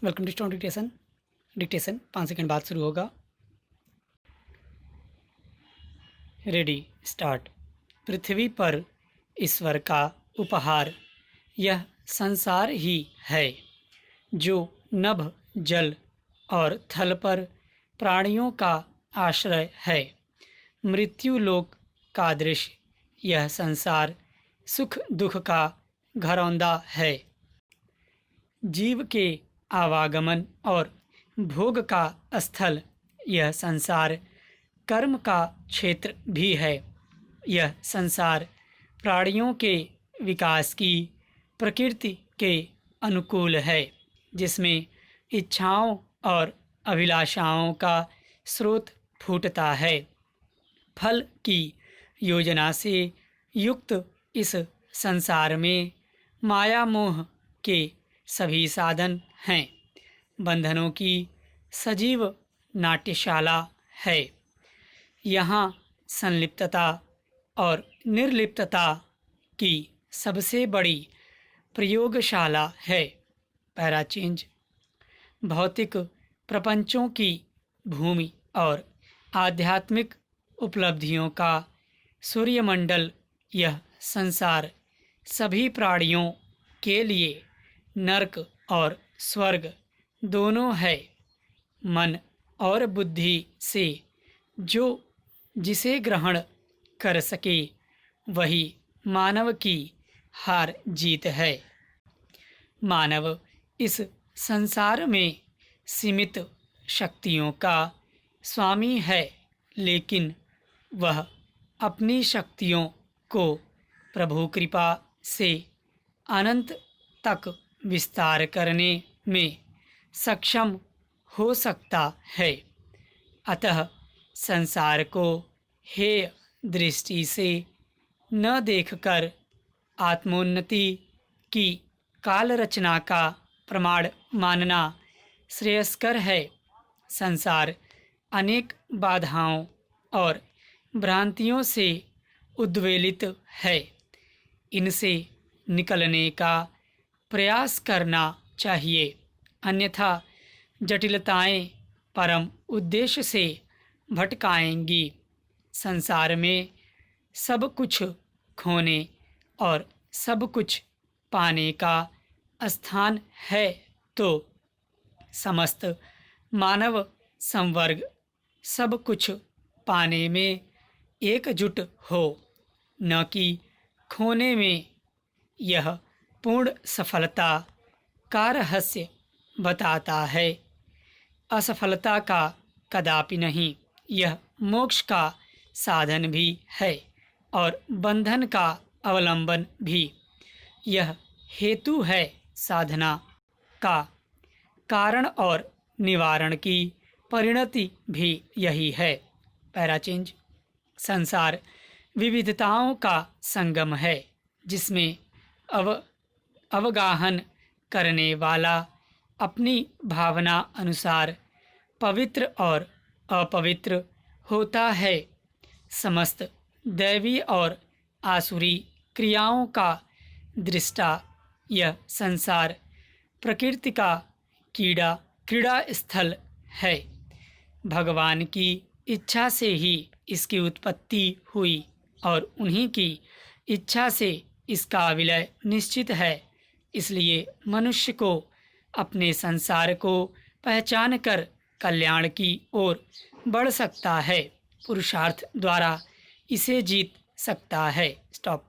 Welcome to stone dictation. Dictation 5 second बाद शुरू होगा। Ready start. पृथ्वी पर ईश्वर का उपहार यह संसार ही है, जो नभ, जल और थल पर प्राणियों का आश्रय है। मृत्यु लोक का दृश्य यह संसार सुख दुख का घरौंदा है। जीव के आवागमन और भोग का स्थल यह संसार कर्म का क्षेत्र भी है। यह संसार प्राणियों के विकास की प्रकृति के अनुकूल है, जिसमें इच्छाओं और अभिलाषाओं का स्रोत फूटता है। फल की योजना से युक्त इस संसार में माया मोह के सभी साधन हैं। बंधनों की सजीव नाट्यशाला है। यहाँ संलिप्तता और निर्लिप्तता की सबसे बड़ी प्रयोगशाला है। Para change. भौतिक प्रपंचों की भूमि और आध्यात्मिक उपलब्धियों का सूर्यमंडल यह संसार सभी प्राणियों के लिए नरक और स्वर्ग दोनों है। मन और बुद्धि से जो जिसे ग्रहण कर सके वही मानव की हार जीत है। मानव इस संसार में सीमित शक्तियों का स्वामी है, लेकिन वह अपनी शक्तियों को प्रभु कृपा से अनंत तक विस्तार करने में सक्षम हो सकता है। अतः संसार को हेय दृष्टि से न देखकर आत्मोन्नति की काल रचना का प्रमाण मानना श्रेयस्कर है। संसार अनेक बाधाओं और भ्रांतियों से उद्वेलित है। इनसे निकलने का प्रयास करना चाहिए, अन्यथा जटिलताएं परम उद्देश्य से भटकाएंगी। संसार में सब कुछ खोने और सब कुछ पाने का स्थान है, तो समस्त मानव संवर्ग सब कुछ पाने में एकजुट हो, न कि खोने में। यह पूर्ण सफलता का रहस्य बताता है, असफलता का कदापि नहीं। यह मोक्ष का साधन भी है और बंधन का अवलंबन भी। यह हेतु है साधना का, कारण और निवारण की परिणति भी यही है। पैराचेंज। संसार विविधताओं का संगम है, जिसमें अवगाहन करने वाला अपनी भावना अनुसार पवित्र और अपवित्र होता है। समस्त दैवी और आसुरी क्रियाओं का दृष्टा यह संसार प्रकृति का क्रीड़ा स्थल है। भगवान की इच्छा से ही इसकी उत्पत्ति हुई और उन्हीं की इच्छा से इसका विलय निश्चित है। इसलिए मनुष्य को अपने संसार को पहचान कर कल्याण की ओर बढ़ सकता है। पुरुषार्थ द्वारा इसे जीत सकता है। स्टॉप।